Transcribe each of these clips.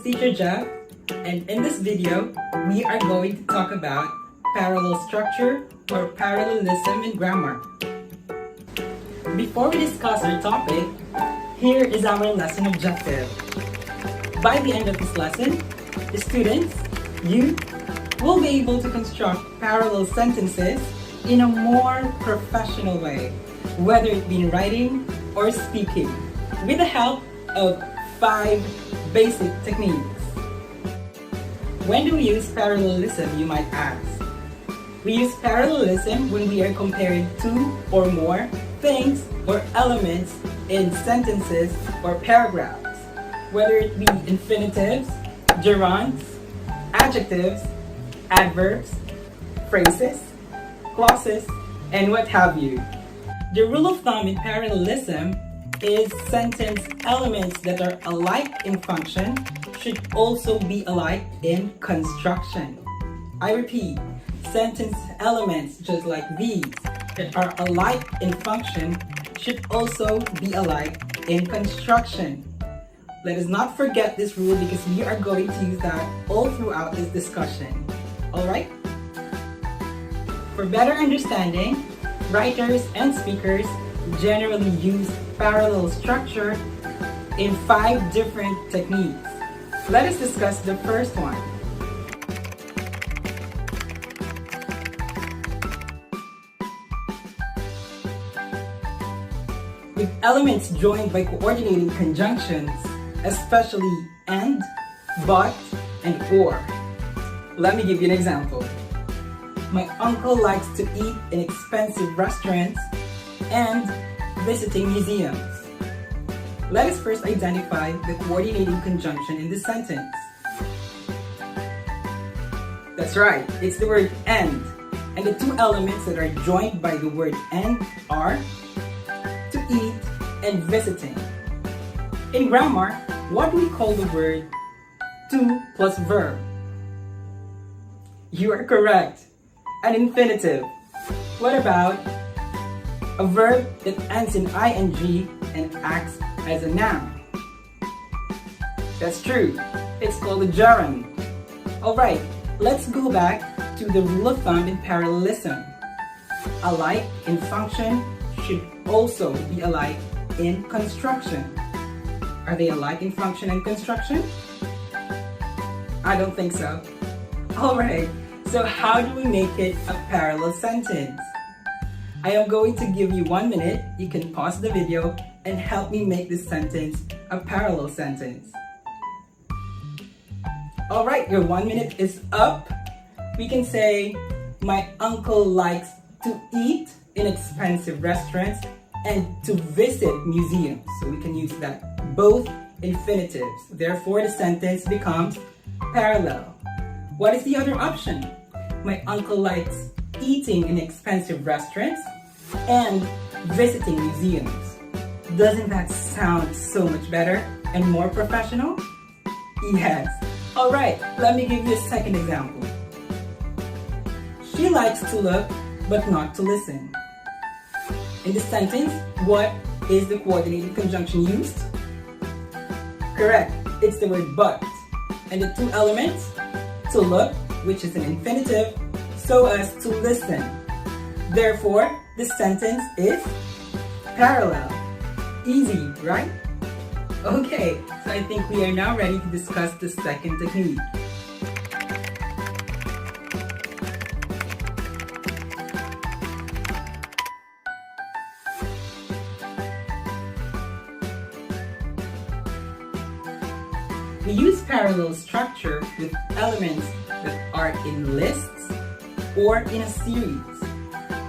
Teacher Jeff, and in this video, we are going to talk about parallel structure or parallelism in grammar. Before we discuss our topic, here is our lesson objective. By the end of this lesson, the students, you, will be able to construct parallel sentences in a more professional way, whether it be in writing or speaking, with the help of 5 basic techniques. When do we use parallelism, you might ask? We use parallelism when we are comparing 2 or more things or elements in sentences or paragraphs, whether it be infinitives, gerunds, adjectives, adverbs, phrases, clauses, and what have you. The rule of thumb in parallelism is sentence elements that are alike in function should also be alike in construction. I repeat, sentence elements just like these that are alike in function should also be alike in construction. Let us not forget this rule because we are going to use that all throughout this discussion. Alright? For better understanding, writers and speakers generally use parallel structure in 5 different techniques. Let us discuss the first one. With elements joined by coordinating conjunctions, especially and, but, and or. Let me give you an example. My uncle likes to eat in expensive restaurants and visiting museums. Let us first identify the coordinating conjunction in this sentence. That's right, it's the word and. And the 2 elements that are joined by the word and are to eat and visiting. In grammar, what do we call the word to plus verb? You are correct. An infinitive. What about a verb that ends in ing and acts as a noun? That's true. It's called a gerund. Alright, let's go back to the rule of thumb in parallelism. Alike in function should also be alike in construction. Are they alike in function and construction? I don't think so. Alright, so how do we make it a parallel sentence? I am going to give you 1 minute. You can pause the video and help me make this sentence a parallel sentence. Alright, your 1 minute is up. We can say, my uncle likes to eat in expensive restaurants and to visit museums. So we can use that, both infinitives. Therefore, the sentence becomes parallel. What is the other option? My uncle likes eating in expensive restaurants and visiting museums. Doesn't that sound so much better and more professional? Yes. Alright, let me give you a second example. She likes to look but not to listen. In this sentence, what is the coordinating conjunction used? Correct, it's the word but. And the 2 elements, to look, which is an infinitive, so as to listen. Therefore, this sentence is parallel. Easy, right? Okay, so I think we are now ready to discuss the second technique. We use parallel structure with elements that are in lists or in a series.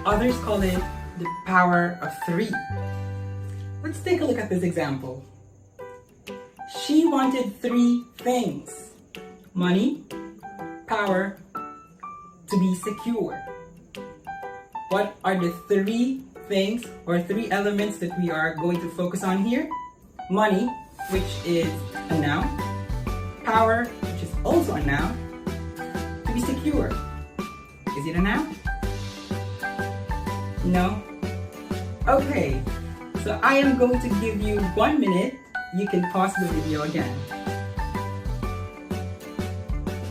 Others call it the power of 3. Let's take a look at this example. She wanted 3 things: money, power, to be secure. What are the 3 things or 3 elements that we are going to focus on here? Money, which is a noun. Power, which is also a noun. To be secure. Is it a noun? No? Okay, so I am going to give you 1 minute. You can pause the video again.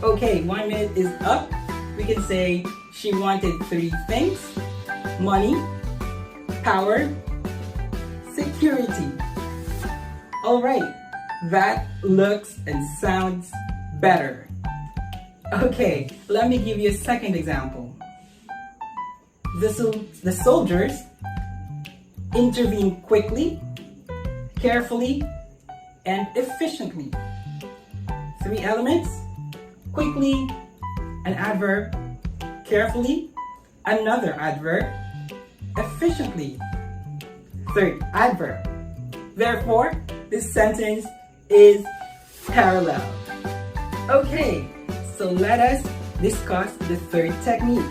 Okay, 1 minute is up. We can say she wanted 3 things: money, power, security. All right, that looks and sounds better. Okay, let me give you a second example. The soldiers intervene quickly, carefully, and efficiently. 3 elements: quickly, an adverb; carefully, another adverb; efficiently, third adverb. Therefore, this sentence is parallel. Okay, so let us discuss the third technique.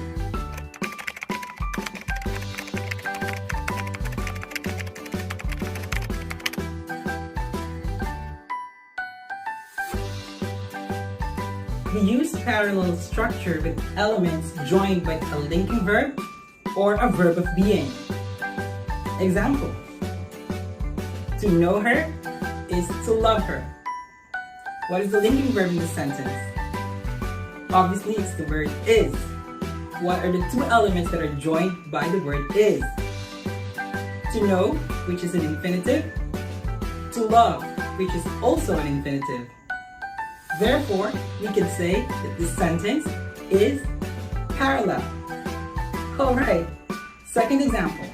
We use parallel structure with elements joined by a linking verb or a verb of being. Example: to know her is to love her. What is the linking verb in the sentence? Obviously, it's the word is. What are the 2 elements that are joined by the word is? To know, which is an infinitive; to love, which is also an infinitive. Therefore, we can say that this sentence is parallel. Alright, second example.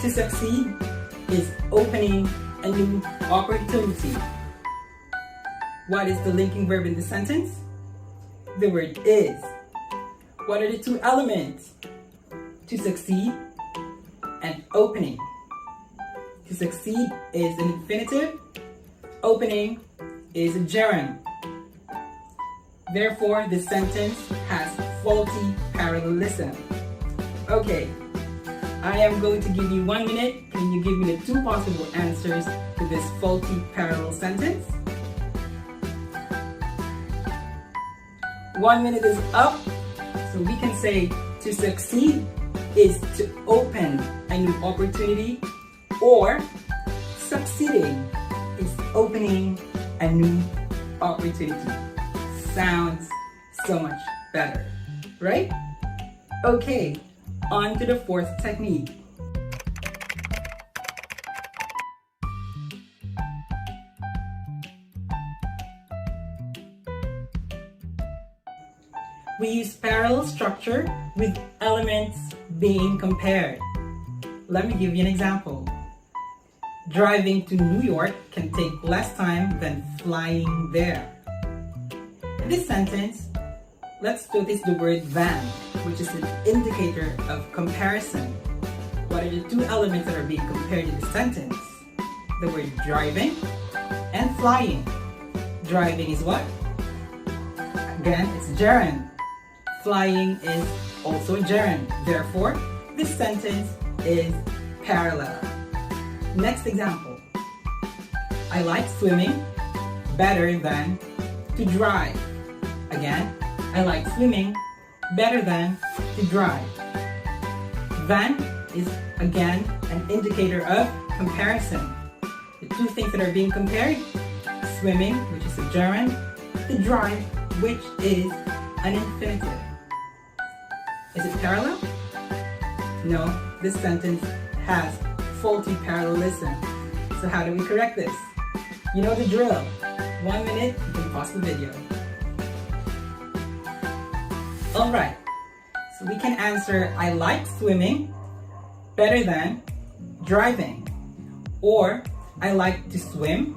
To succeed is opening a new opportunity. What is the linking verb in the sentence? The word is. What are the 2 elements? To succeed and opening. To succeed is an infinitive. Opening is a gerund. Therefore, this sentence has faulty parallelism. Okay, I am going to give you 1 minute. Can you give me the 2 possible answers to this faulty parallel sentence? 1 minute is up. So we can say to succeed is to open a new opportunity, or succeeding is opening a new opportunity. Sounds so much better, right? Okay, on to the 4th technique. We use parallel structure with elements being compared. Let me give you an example. Driving to New York can take less time than flying there. In this sentence, let's notice the word than, which is an indicator of comparison. What are the 2 elements that are being compared in the sentence? The word driving and flying. Driving is what? Again, it's gerund. Flying is also a gerund. Therefore, this sentence is parallel. Next example. I like swimming better than to drive. Again, I like swimming better than to drive. Than is again an indicator of comparison. The 2 things that are being compared: swimming, which is a gerund; to drive, which is an infinitive. Is it parallel? No, this sentence has faulty parallelism. So how do we correct this? You know the drill. 1 minute, you can pause the video. Alright, so we can answer I like swimming better than driving, or I like to swim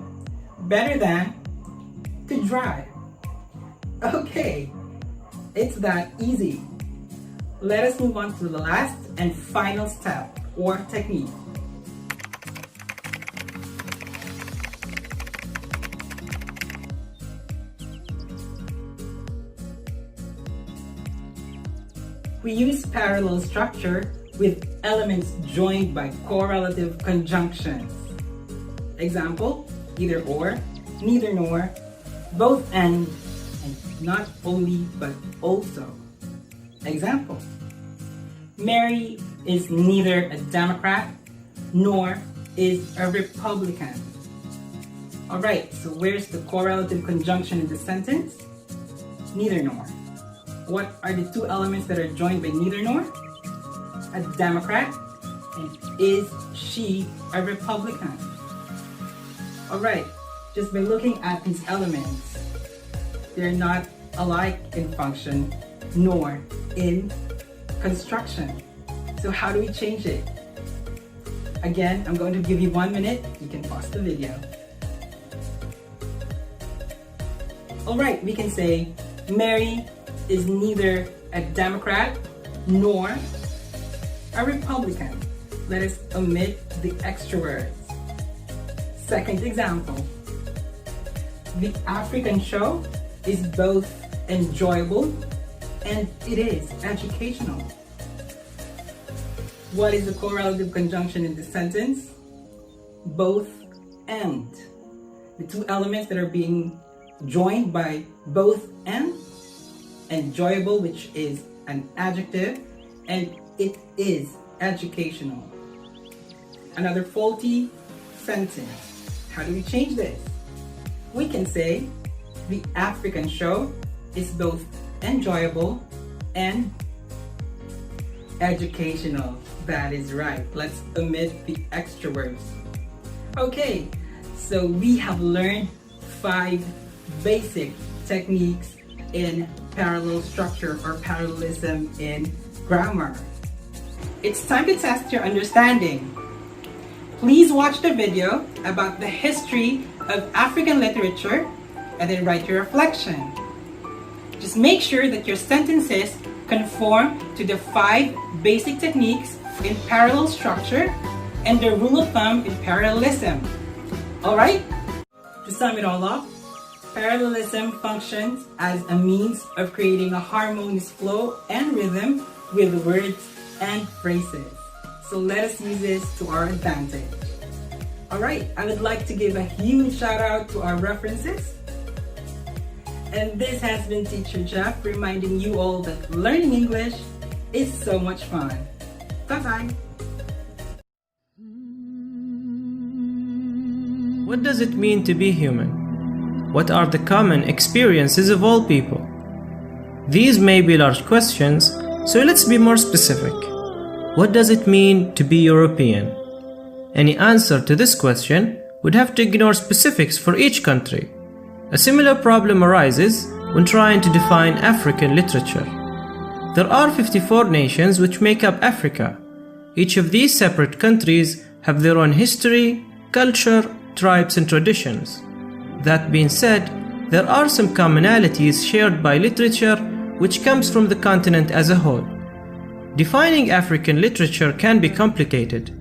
better than to drive. Okay, it's that easy. Let us move on to the last and final step or technique. We use parallel structure with elements joined by correlative conjunctions. Example: either or, neither nor, both and not only but also. Example: Mary is neither a Democrat nor is a Republican. Alright, so where's the correlative conjunction in the sentence? neither nor. What are the two elements that are joined by neither nor? A Democrat, and is she a Republican? Alright, just by looking at these elements, they're not alike in function nor in construction. So how do we change it? Again, I'm going to give you 1 minute. You can pause the video. Alright, we can say Mary is neither a Democrat nor a Republican. Let us omit the extra words. Second example. The African show is both enjoyable and it is educational. What is the correlative conjunction in this sentence? Both and. The two elements that are being joined by both and: enjoyable, which is an adjective, and it is educational. Another faulty sentence. How do we change this? We can say the African show is both enjoyable and educational. That is right. Let's omit the extra words. Okay, so we have learned 5 basic techniques in parallel structure or parallelism in grammar. It's time to test your understanding. Please watch the video about the history of African literature and then write your reflection. Just make sure that your sentences conform to the 5 basic techniques in parallel structure and the rule of thumb in parallelism. Alright? To sum it all up, parallelism functions as a means of creating a harmonious flow and rhythm with words and phrases. So let us use this to our advantage. Alright, I would like to give a huge shout out to our references. And this has been Teacher Jeff reminding you all that learning English is so much fun. Bye-bye. What does it mean to be human? What are the common experiences of all people? These may be large questions, so let's be more specific. What does it mean to be European? Any answer to this question would have to ignore specifics for each country. A similar problem arises when trying to define African literature. There are 54 nations which make up Africa. Each of these separate countries have their own history, culture, tribes and traditions. That being said, there are some commonalities shared by literature which comes from the continent as a whole. Defining African literature can be complicated.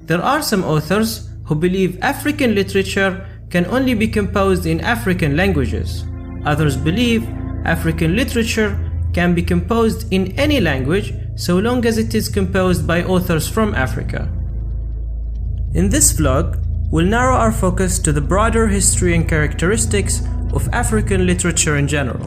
There are some authors who believe African literature can only be composed in African languages. Others believe African literature can be composed in any language so long as it is composed by authors from Africa. In this vlog, we'll narrow our focus to the broader history and characteristics of African literature in general.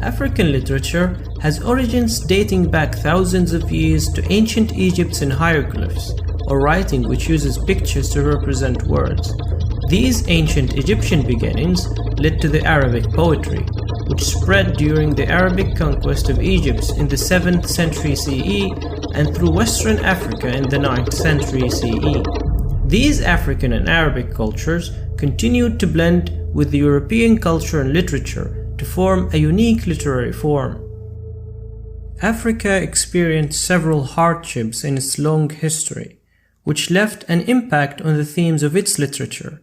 African literature has origins dating back thousands of years to ancient Egypt's hieroglyphs, or writing which uses pictures to represent words. These ancient Egyptian beginnings led to the Arabic poetry, which spread during the Arabic conquest of Egypt in the 7th century CE and through Western Africa in the 9th century CE. These African and Arabic cultures continued to blend with the European culture and literature to form a unique literary form. Africa experienced several hardships in its long history, which left an impact on the themes of its literature.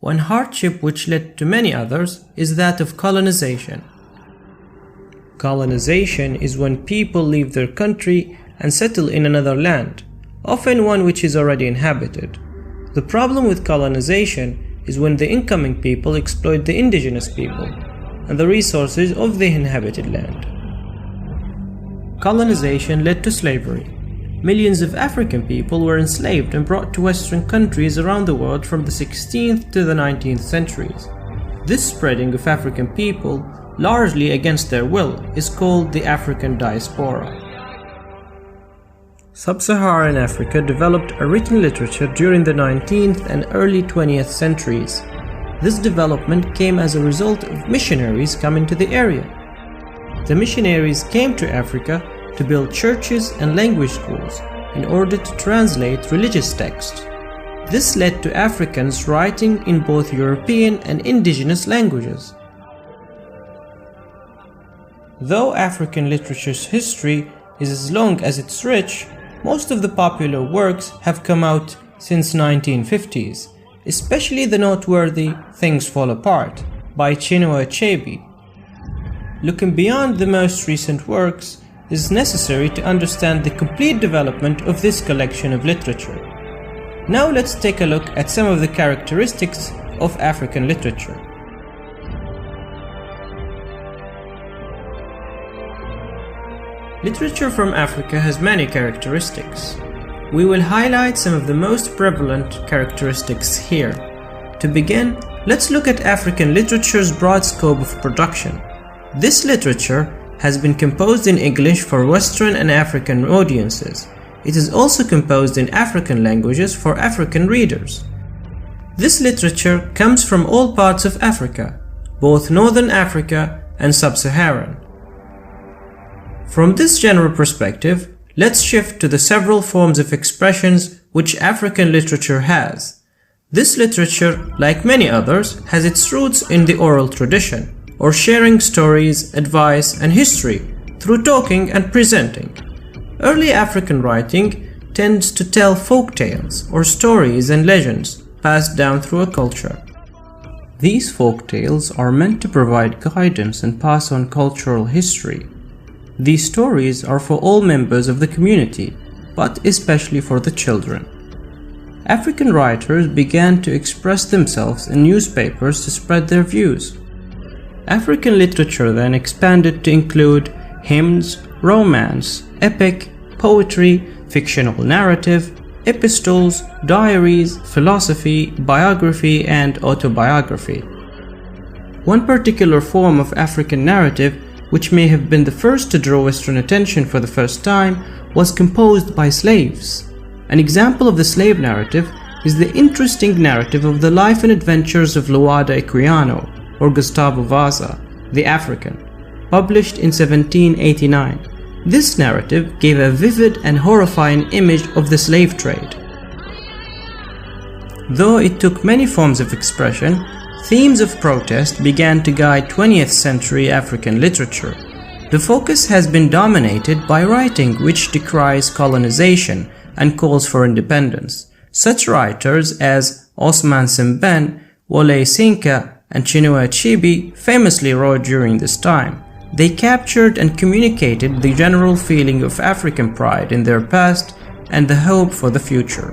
One hardship which led to many others is that of colonization. Colonization is when people leave their country and settle in another land, often one which is already inhabited. The problem with colonization is when the incoming people exploit the indigenous people and the resources of the inhabited land. Colonization led to slavery. Millions of African people were enslaved and brought to Western countries around the world from the 16th to the 19th centuries. This spreading of African people, largely against their will, is called the African diaspora. Sub-Saharan Africa developed a written literature during the 19th and early 20th centuries. This development came as a result of missionaries coming to the area. The missionaries came to Africa to build churches and language schools in order to translate religious texts. This led to Africans writing in both European and indigenous languages. Though African literature's history is as long as it's rich, most of the popular works have come out since 1950s, especially the noteworthy Things Fall Apart by Chinua Achebe. Looking beyond the most recent works is necessary to understand the complete development of this collection of literature. Now let's take a look at some of the characteristics of African literature. Literature from Africa has many characteristics. We will highlight some of the most prevalent characteristics here. To begin, let's look at African literature's broad scope of production. This literature has been composed in English for Western and African audiences. It is also composed in African languages for African readers. This literature comes from all parts of Africa, both Northern Africa and Sub-Saharan. From this general perspective, let's shift to the several forms of expressions which African literature has. This literature, like many others, has its roots in the oral tradition, or sharing stories, advice, and history through talking and presenting. Early African writing tends to tell folk tales or stories and legends passed down through a culture. These folk tales are meant to provide guidance and pass on cultural history. These stories are for all members of the community, but especially for the children. African writers began to express themselves in newspapers to spread their views. African literature then expanded to include hymns, romance, epic, poetry, fictional narrative, epistles, diaries, philosophy, biography, and autobiography. One particular form of African narrative, which may have been the first to draw Western attention for the first time, was composed by slaves. An example of the slave narrative is the interesting narrative of the life and adventures of Luada Equiano, or Gustavo Vaza, the African, published in 1789. This narrative gave a vivid and horrifying image of the slave trade. Though it took many forms of expression, themes of protest began to guide 20th century African literature. The focus has been dominated by writing which decries colonization and calls for independence. Such writers as Osman Sembène, Wole Soyinka, and Chinua Achebe famously wrote during this time. They captured and communicated the general feeling of African pride in their past and the hope for the future.